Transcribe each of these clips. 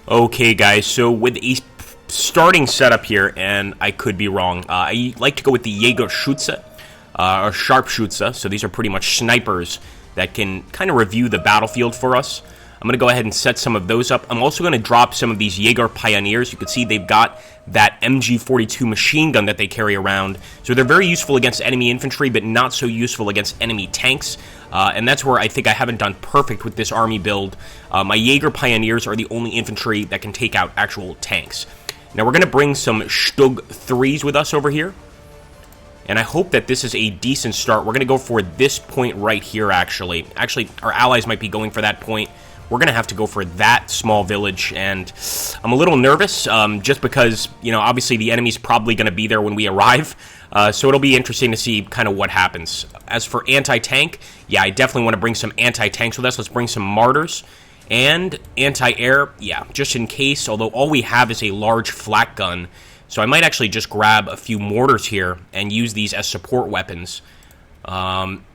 Okay, guys, so with a starting setup here, and I could be wrong, I like to go with the Jagerschutze, or Sharpschutze, so these are pretty much snipers that can kind of review the battlefield for us. I'm going to go ahead and set some of those up. I'm also going to drop some of these Jaeger Pioneers. You can see they've got that MG42 machine gun that they carry around. So they're very useful against enemy infantry, but not so useful against enemy tanks. And that's where I think I haven't done perfect with this army build. My Jaeger Pioneers are the only infantry that can take out actual tanks. Now we're going to bring some Stug 3s with us over here. And I hope that this is a decent start. We're going to go for this point right here, actually. Actually, our allies might be going for that point. We're going to have to go for that small village, and I'm a little nervous, just because, you know, obviously the enemy's probably going to be there when we arrive, so it'll be interesting to see kind of what happens. As for anti-tank, yeah, I definitely want to bring some anti-tanks with us. Let's bring some martyrs, and anti-air, yeah, just in case, although all we have is a large flak gun, so I might actually just grab a few mortars here and use these as support weapons.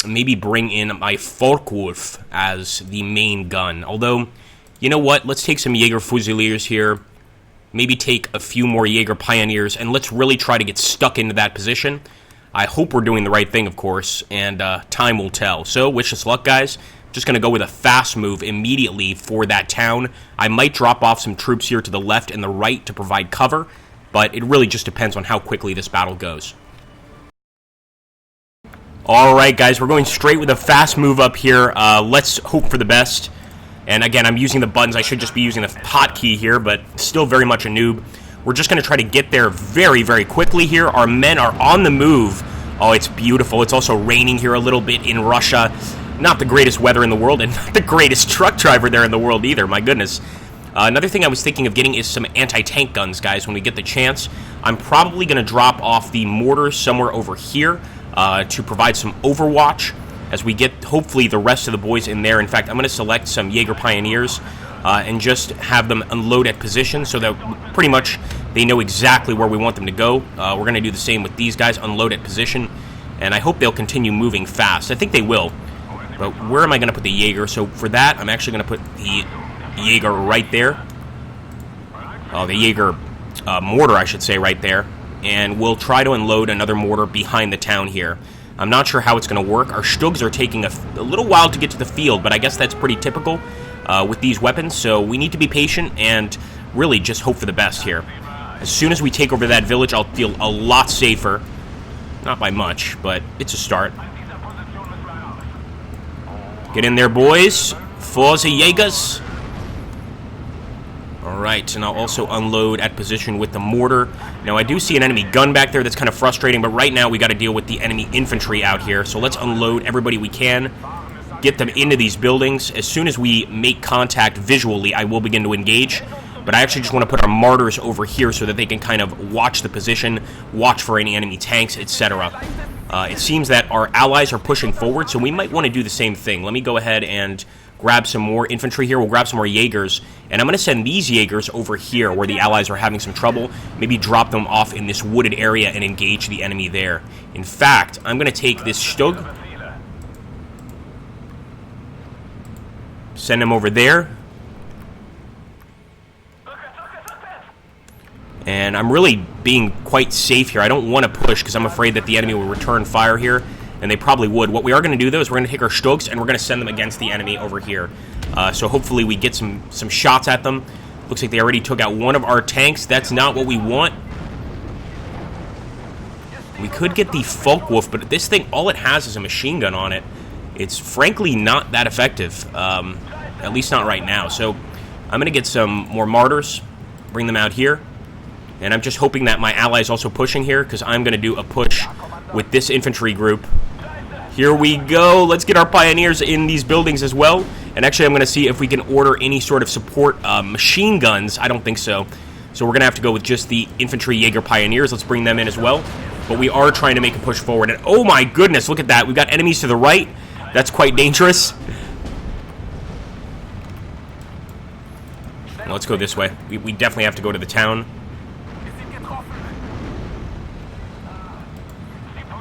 Maybe bring in my Volkwolf as the main gun. Although, you know what? Let's take some Jaeger Fusiliers here. Maybe take a few more Jaeger Pioneers, and let's really try to get stuck into that position. I hope we're doing the right thing, of course, and time will tell. So, wish us luck, guys. Just going to go with a fast move immediately for that town. I might drop off some troops here to the left and the right to provide cover, but it really just depends on how quickly this battle goes. Alright, guys, we're going straight with a fast move up here. Let's hope for the best. And again, I'm using the buttons. I should just be using the hotkey here, but still very much a noob. We're just going to try to get there very, very quickly here. Our men are on the move. Oh, it's beautiful. It's also raining here a little bit in Russia. Not the greatest weather in the world, and not the greatest truck driver there in the world either, my goodness. Another thing I was thinking of getting is some anti-tank guns, guys, when we get the chance. I'm probably going to drop off the mortars somewhere over here. To provide some overwatch as we get, hopefully, the rest of the boys in there. In fact, I'm going to select some Jaeger Pioneers and just have them unload at position so that pretty much they know exactly where we want them to go. We're going to do the same with these guys, unload at position, and I hope they'll continue moving fast. I think they will, but where am I going to put the Jaeger? So for that, I'm actually going to put the Jaeger right there. The Jaeger mortar, I should say, right there. And we'll try to unload another mortar behind the town here. I'm not sure how it's going to work. Our Stugs are taking a little while to get to the field, but I guess that's pretty typical with these weapons, so we need to be patient and really just hope for the best here. As soon as we take over that village, I'll feel a lot safer. Not by much, but it's a start. Get in there, boys. Forza Jaegers. Alright, and I'll also unload at position with the mortar. Now, I do see an enemy gun back there that's kind of frustrating, but right now we got to deal with the enemy infantry out here. So let's unload everybody we can, get them into these buildings. As soon as we make contact visually, I will begin to engage. But I actually just want to put our martyrs over here so that they can kind of watch the position, watch for any enemy tanks, etc. It seems that our allies are pushing forward, so we might want to do the same thing. Let me go ahead and grab some more infantry here. We'll grab some more Jaegers, and I'm going to send these Jaegers over here where the allies are having some trouble. Maybe drop them off in this wooded area and engage the enemy there. In fact, I'm going to take this Stug, send him over there, and I'm really being quite safe here. I don't want to push because I'm afraid that the enemy will return fire here. And they probably would. What we are going to do, though, is we're going to take our Stugs and we're going to send them against the enemy over here. So hopefully we get some shots at them. Looks like they already took out one of our tanks. That's not what we want. We could get the Volkwolf, but this thing, all it has is a machine gun on it. It's frankly not that effective, at least not right now. So I'm going to get some more martyrs, bring them out here. And I'm just hoping that my ally's also pushing here because I'm going to do a push with this infantry group. Here we go. Let's get our pioneers in these buildings as well. And actually, I'm going to see if we can order any sort of support machine guns. I don't think so. So we're going to have to go with just the infantry Jaeger Pioneers. Let's bring them in as well. But we are trying to make a push forward. And oh my goodness, look at that. We've got enemies to the right. That's quite dangerous. Well, let's go this way. We definitely have to go to the town.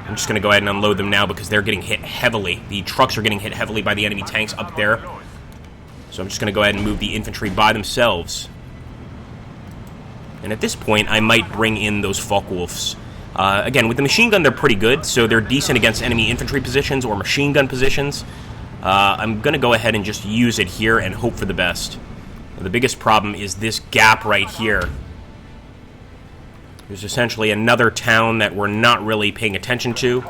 I'm just going to go ahead and unload them now because they're getting hit heavily. The trucks are getting hit heavily by the enemy tanks up there. So I'm just going to go ahead and move the infantry by themselves. And at this point, I might bring in those Focke-Wulfs. Again, with the machine gun, they're pretty good, so they're decent against enemy infantry positions or machine gun positions. I'm going to go ahead and just use it here and hope for the best. The biggest problem is this gap right here. There's essentially another town that we're not really paying attention to.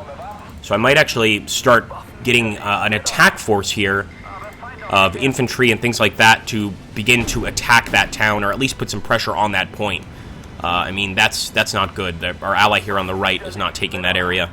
So I might actually start getting an attack force here of infantry and things like that to begin to attack that town, or at least put some pressure on that point. I mean, that's not good. Our ally here on the right is not taking that area.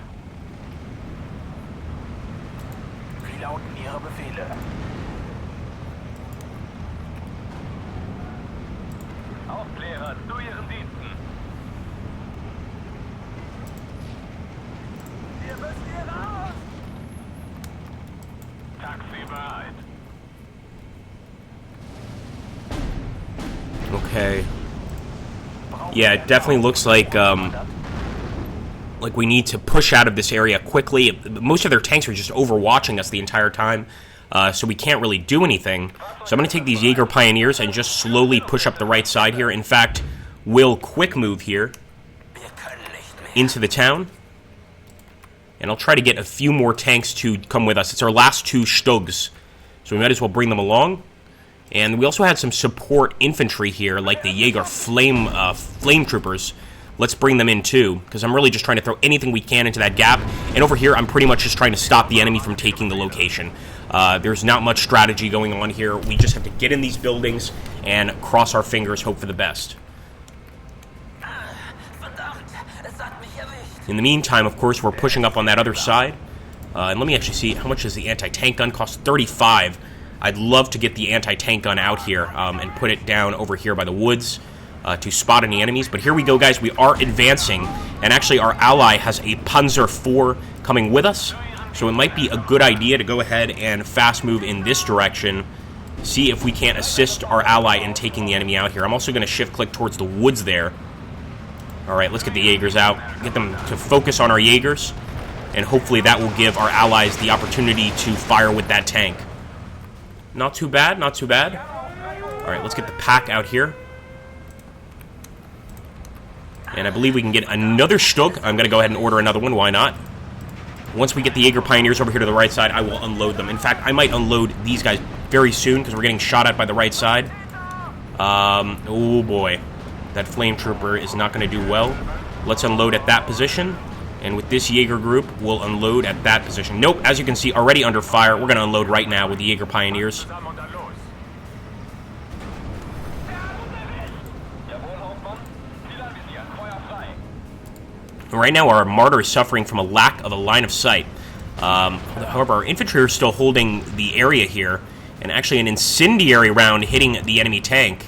Okay. Yeah, it definitely looks like we need to push out of this area quickly. Most of their tanks are just overwatching us the entire time, so we can't really do anything. So I'm going to take these Jaeger Pioneers and just slowly push up the right side here. In fact, we'll quick move here into the town, and I'll try to get a few more tanks to come with us. It's our last two Stugs, so we might as well bring them along. And we also had some support infantry here, like the Jaeger Flame Troopers. Let's bring them in too, because I'm really just trying to throw anything we can into that gap. And over here, I'm pretty much just trying to stop the enemy from taking the location. There's not much strategy going on here. We just have to get in these buildings and cross our fingers, hope for the best. In the meantime, of course, we're pushing up on that other side. And let me actually see, how much does the anti-tank gun cost? 35. I'd love to get the anti-tank gun out here and put it down over here by the woods to spot any enemies. But here we go, guys. We are advancing, and actually our ally has a Panzer IV coming with us, so it might be a good idea to go ahead and fast move in this direction, see if we can't assist our ally in taking the enemy out here. I'm also going to shift-click towards the woods there. All right, let's get the Jaegers out, get them to focus on our Jaegers, and hopefully that will give our allies the opportunity to fire with that tank. Not too bad, not too bad. Alright, let's get the pack out here. And I believe we can get another Stug. I'm going to go ahead and order another one, why not? Once we get the Jaeger Pioneers over here to the right side, I will unload them. In fact, I might unload these guys very soon, because we're getting shot at by the right side. Oh boy. That Flame Trooper is not going to do well. Let's unload at that position. And with this Jaeger group, we'll unload at that position. Nope, as you can see, already under fire. We're going to unload right now with the Jaeger Pioneers. Right now, our Martyr is suffering from a lack of a line of sight. However, our infantry are still holding the area here. And actually, an incendiary round hitting the enemy tank.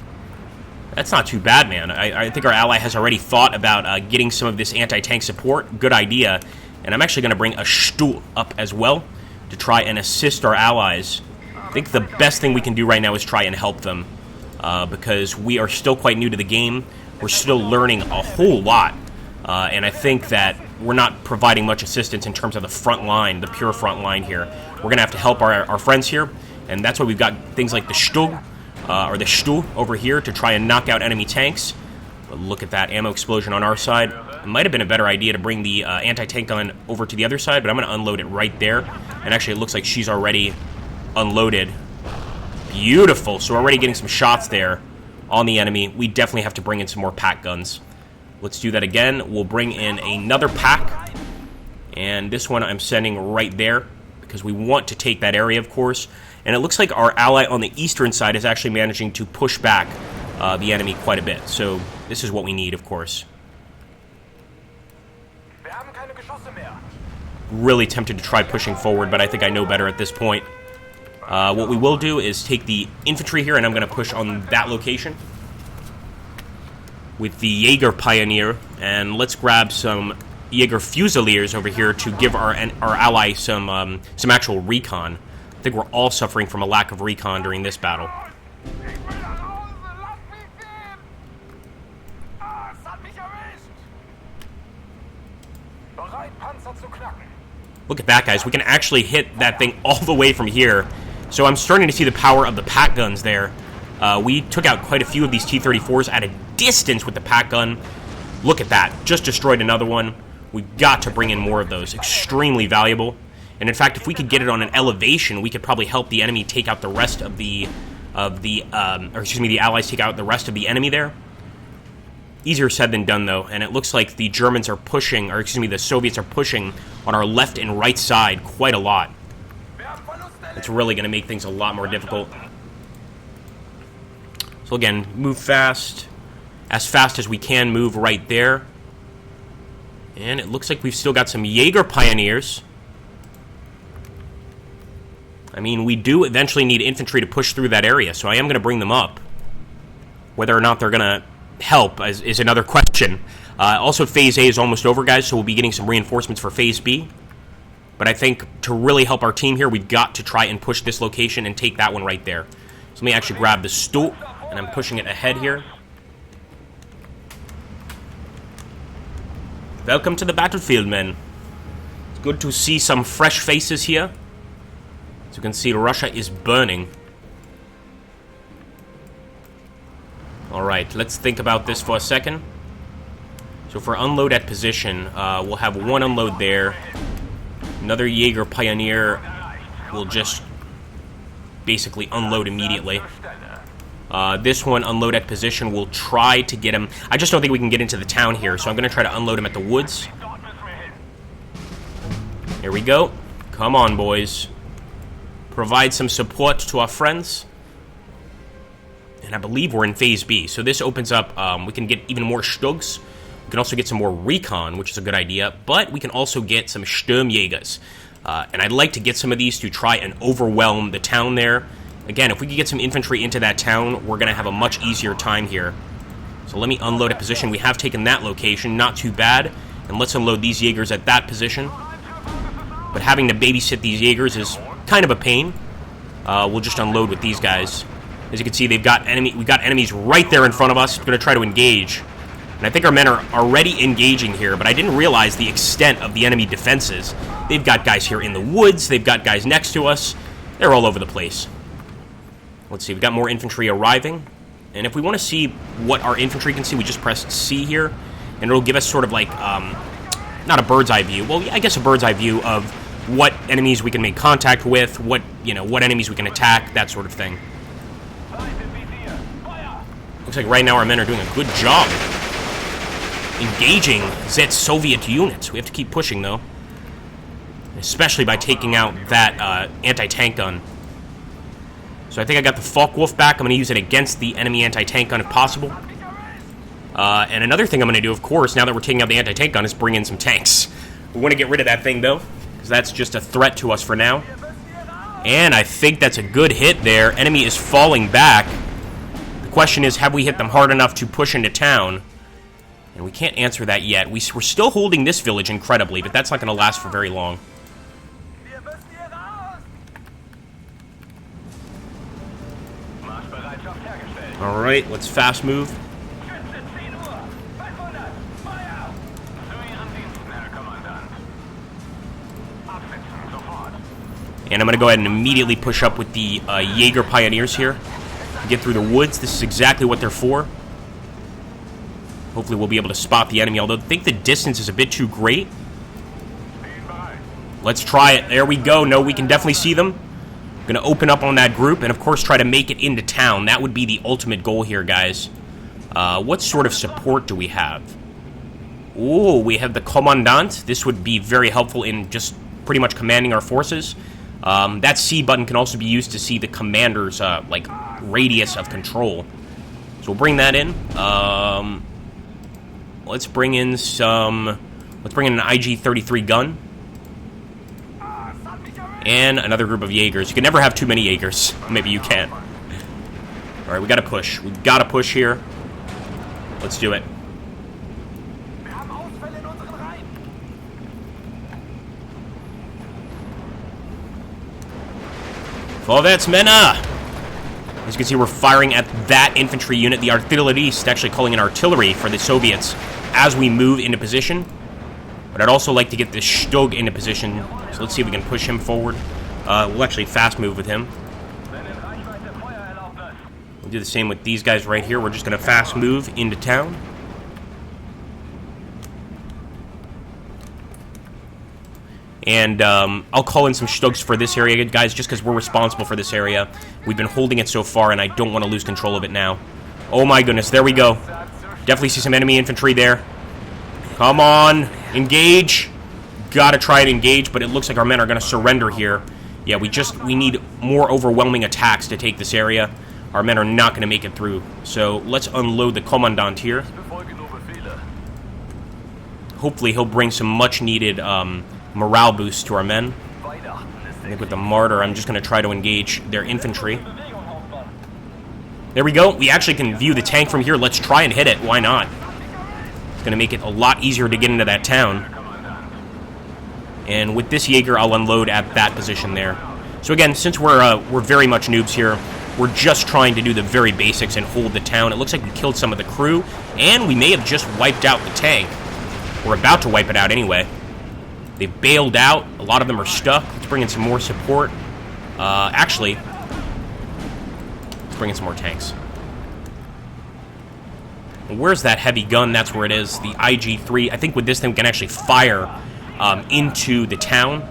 That's not too bad, man. I think our ally has already thought about getting some of this anti-tank support. Good idea. And I'm actually going to bring a Stuhl up as well to try and assist our allies. I think the best thing we can do right now is try and help them. Because we are still quite new to the game. We're still learning a whole lot. And I think that we're not providing much assistance in terms of the front line, the pure front line here. We're going to have to help our friends here. And that's why we've got things like the Stuhl. Or the Stuhl over here to try and knock out enemy tanks. But look at that ammo explosion on our side. It might have been a better idea to bring the anti-tank gun over to the other side, but I'm going to unload it right there. And actually, it looks like she's already unloaded. Beautiful. So we're already getting some shots there on the enemy. We definitely have to bring in some more pack guns. Let's do that again. We'll bring in another pack. And this one I'm sending right there because we want to take that area, of course. And it looks like our ally on the eastern side is actually managing to push back the enemy quite a bit. So this is what we need, of course. Really tempted to try pushing forward, but I think I know better at this point. What we will do is take the infantry here, and I'm going to push on that location with the Jaeger Pioneer. And let's grab some Jaeger Fusiliers over here to give our ally some actual recon. I think we're all suffering from a lack of recon during this battle. Look at that, guys. We can actually hit that thing all the way from here. So I'm starting to see the power of the pack guns there. We took out quite a few of these T-34s at a distance with the pack gun. Look at that. Just destroyed another one. We've got to bring in more of those. Extremely valuable. And in fact, if we could get it on an elevation, we could probably help the enemy take out the rest of the Allies take out the rest of the enemy there. Easier said than done, though, and it looks like the Germans are pushing, the Soviets are pushing on our left and right side quite a lot. It's really going to make things a lot more difficult. So again, move fast as we can move right there. And it looks like we've still got some Jaeger Pioneers. I mean, we do eventually need infantry to push through that area, so I am going to bring them up. Whether or not they're going to help is another question. Also, Phase A is almost over, guys, so we'll be getting some reinforcements for Phase B. But I think to really help our team here, we've got to try and push this location and take that one right there. So let me actually grab the stool, and I'm pushing it ahead here. Welcome to the battlefield, men. It's good to see some fresh faces here. As you can see, Russia is burning. Alright, let's think about this for a second. So for unload at position, we'll have one unload there. Another Jaeger Pioneer will just basically unload immediately. This one, unload at position, we'll try to get him. I just don't think we can get into the town here, so I'm going to try to unload him at the woods. Here we go. Come on, boys. Provide some support to our friends. And I believe we're in Phase B, so this opens up, we can get even more Stugs. We can also get some more recon, which is a good idea, but we can also get some Sturmjägers. And I'd like to get some of these to try and overwhelm the town there. Again, if we could get some infantry into that town, we're going to have a much easier time here. So let me unload a position. We have taken that location, not too bad. And let's unload these Jaegers at that position. But having to babysit these Jaegers is kind of a pain. We'll just unload with these guys. As you can see, we've got enemies right there in front of us. We're going to try to engage. And I think our men are already engaging here, but I didn't realize the extent of the enemy defenses. They've got guys here in the woods. They've got guys next to us. They're all over the place. Let's see, we've got more infantry arriving. And if we want to see what our infantry can see, we just press C here. And it'll give us sort of like, not a bird's eye view. Well, I guess a bird's eye view of what enemies we can make contact with, what enemies we can attack, that sort of thing. Looks like right now our men are doing a good job engaging that Soviet units. We have to keep pushing, though. Especially by taking out that anti-tank gun. So I think I got the Focke-Wulf back. I'm going to use it against the enemy anti-tank gun if possible. And another thing I'm going to do, of course, now that we're taking out the anti-tank gun, is bring in some tanks. We want to get rid of that thing, though, because that's just a threat to us for now. And I think that's a good hit there. Enemy is falling back. The question is, have we hit them hard enough to push into town? And we can't answer that yet. We're still holding this village incredibly, but that's not going to last for very long. Alright, let's fast move. And I'm going to go ahead and immediately push up with the Jaeger Pioneers here. Get through the woods. This is exactly what they're for. Hopefully we'll be able to spot the enemy, although I think the distance is a bit too great. Let's try it. There we go. No, we can definitely see them. Going to open up on that group and, of course, try to make it into town. That would be the ultimate goal here, guys. What sort of support do we have? Ooh, we have the Commandant. This would be very helpful in just pretty much commanding our forces. That C button can also be used to see the commander's, radius of control. So we'll bring that in. Let's bring in an IG-33 gun. And another group of Jaegers. You can never have too many Jaegers. Maybe you can. Alright, we gotta push. We gotta push here. Let's do it. Vorwärts, Männer! As you can see, we're firing at that infantry unit. The Artillerist actually calling in artillery for the Soviets as we move into position. But I'd also like to get this Stug into position. So let's see if we can push him forward. We'll actually fast move with him. Do the same with these guys right here. We're just going to fast move into town. And I'll call in some Stugs for this area, guys, just because we're responsible for this area. We've been holding it so far, and I don't want to lose control of it now. Oh my goodness, there we go. Definitely see some enemy infantry there. Come on, engage. Gotta try to engage, but it looks like our men are going to surrender here. Yeah, we need more overwhelming attacks to take this area. Our men are not going to make it through. So let's unload the Commandant here. Hopefully he'll bring some much-needed morale boost to our men. I think with the Martyr, I'm just going to try to engage their infantry. There we go. We actually can view the tank from here. Let's try and hit it. Why not? It's going to make it a lot easier to get into that town. And with this Jaeger, I'll unload at that position there. So again, since we're very much noobs here, we're just trying to do the very basics and hold the town. It looks like we killed some of the crew, and we may have just wiped out the tank. We're about to wipe it out anyway. They bailed out. A lot of them are stuck. Let's bring in some more support. Actually, let's bring in some more tanks. Where's that heavy gun? That's where it is. The IG-3. I think with this thing we can actually fire into the town.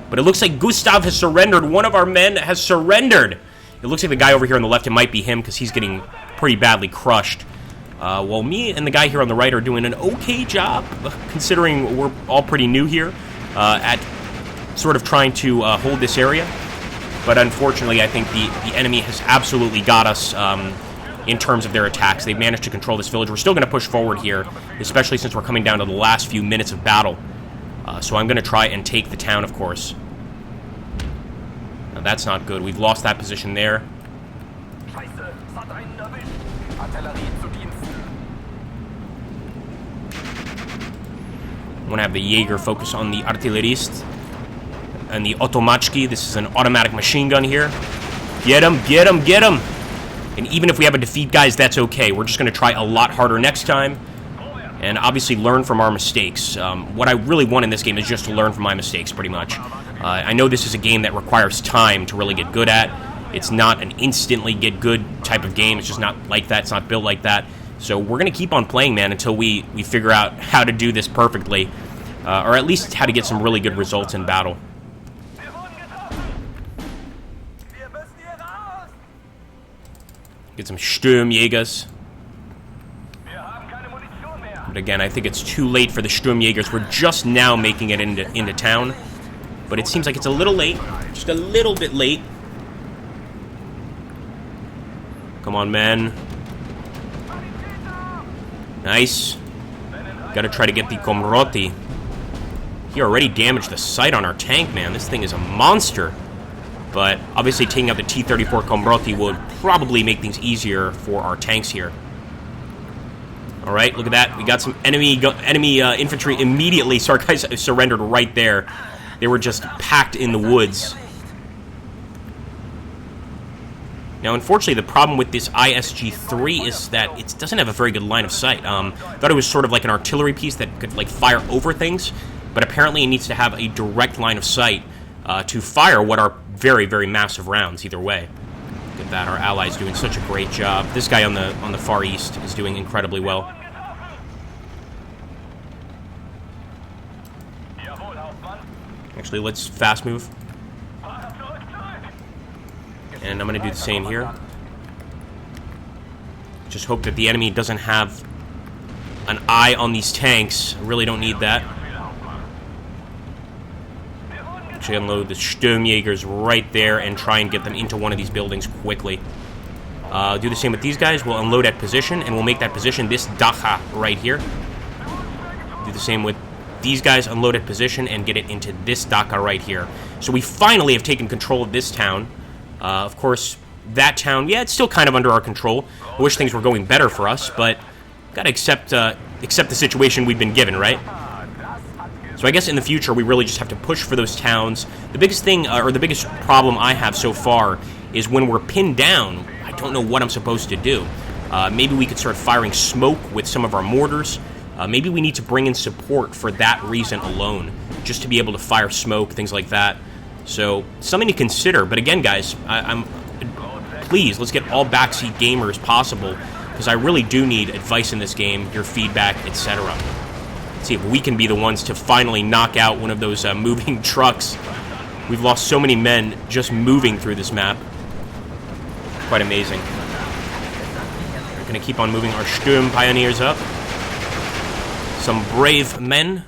But it looks like Gustav has surrendered. One of our men has surrendered. It looks like the guy over here on the left, it might be him because he's getting pretty badly crushed. While me and the guy here on the right are doing an okay job, considering we're all pretty new here, at sort of trying to hold this area. But unfortunately, I think the enemy has absolutely got us in terms of their attacks. They've managed to control this village. We're still going to push forward here, especially since we're coming down to the last few minutes of battle. So I'm going to try and take the town, of course. Now, that's not good. We've lost that position there. I want to have the Jaeger focus on the Artillerist and the Automachki. This is an automatic machine gun here. Get him, get him, get him! And even if we have a defeat, guys, that's okay. We're just going to try a lot harder next time. And obviously learn from our mistakes. What I really want in this game is just to learn from my mistakes, pretty much. I know this is a game that requires time to really get good at. It's not an instantly get good type of game. It's just not like that. It's not built like that. So we're going to keep on playing, man, until we figure out how to do this perfectly. Or at least how to get some really good results in battle. Get some Sturmjägers. But again, I think it's too late for the Sturmjägers. We're just now making it into town. But it seems like it's a little late. Just a little bit late. Come on, man. Nice. Gotta try to get the Komroti. He already damaged the sight on our tank, man. This thing is a monster. But obviously taking out the T-34 Komroti would probably make things easier for our tanks here. Alright, look at that. We got some enemy infantry immediately. So our guys surrendered right there. They were just packed in the woods. Now, unfortunately, the problem with this ISG-3 is that it doesn't have a very good line of sight. Thought it was sort of like an artillery piece that could, like, fire over things. But apparently it needs to have a direct line of sight to fire what are very, very massive rounds either way. Look at that, our allies doing such a great job. This guy on the far east is doing incredibly well. Actually, let's fast move. And I'm going to do the same here. Just hope that the enemy doesn't have an eye on these tanks. I really don't need that. Actually, unload the Sturmjägers right there and try and get them into one of these buildings quickly. Do the same with these guys. We'll unload at position, and we'll make that position this Dacha right here. Do the same with these guys, unload at position, and get it into this Dacha right here. So we finally have taken control of this town. Of course, that town, yeah, it's still kind of under our control. I wish things were going better for us, but gotta accept the situation we've been given, right? So I guess in the future, we really just have to push for those towns. The biggest thing, or the biggest problem I have so far, is when we're pinned down, I don't know what I'm supposed to do. Maybe we could start firing smoke with some of our mortars. Maybe we need to bring in support for that reason alone, just to be able to fire smoke, things like that. So, something to consider. But again, guys, I'm please, let's get all backseat gamers possible, because I really do need advice in this game, your feedback, etc. Let's see if we can be the ones to finally knock out one of those moving trucks. We've lost so many men just moving through this map. Quite amazing. We're going to keep on moving our Sturm Pioneers up. Some brave men,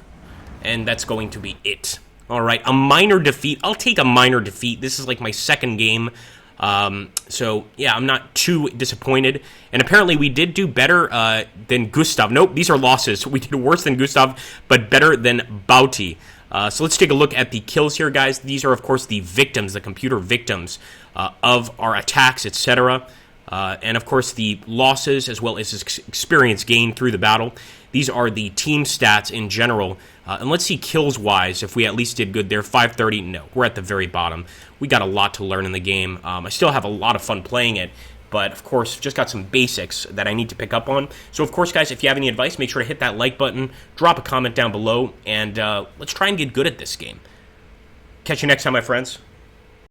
and that's going to be it. Alright, a minor defeat. I'll take a minor defeat. This is like my second game. So, yeah, I'm not too disappointed. And apparently we did do better than Gustav. Nope, these are losses. We did worse than Gustav, but better than Bauti. So let's take a look at the kills here, guys. These are, of course, the victims, the computer victims of our attacks, etc. And, of course, the losses as well as experience gained through the battle. These are the team stats in general. And let's see kills-wise if we at least did good there. 530, no. We're at the very bottom. We got a lot to learn in the game. I still have a lot of fun playing it. But, of course, just got some basics that I need to pick up on. So, of course, guys, if you have any advice, make sure to hit that like button. Drop a comment down below. And let's try and get good at this game. Catch you next time, my friends.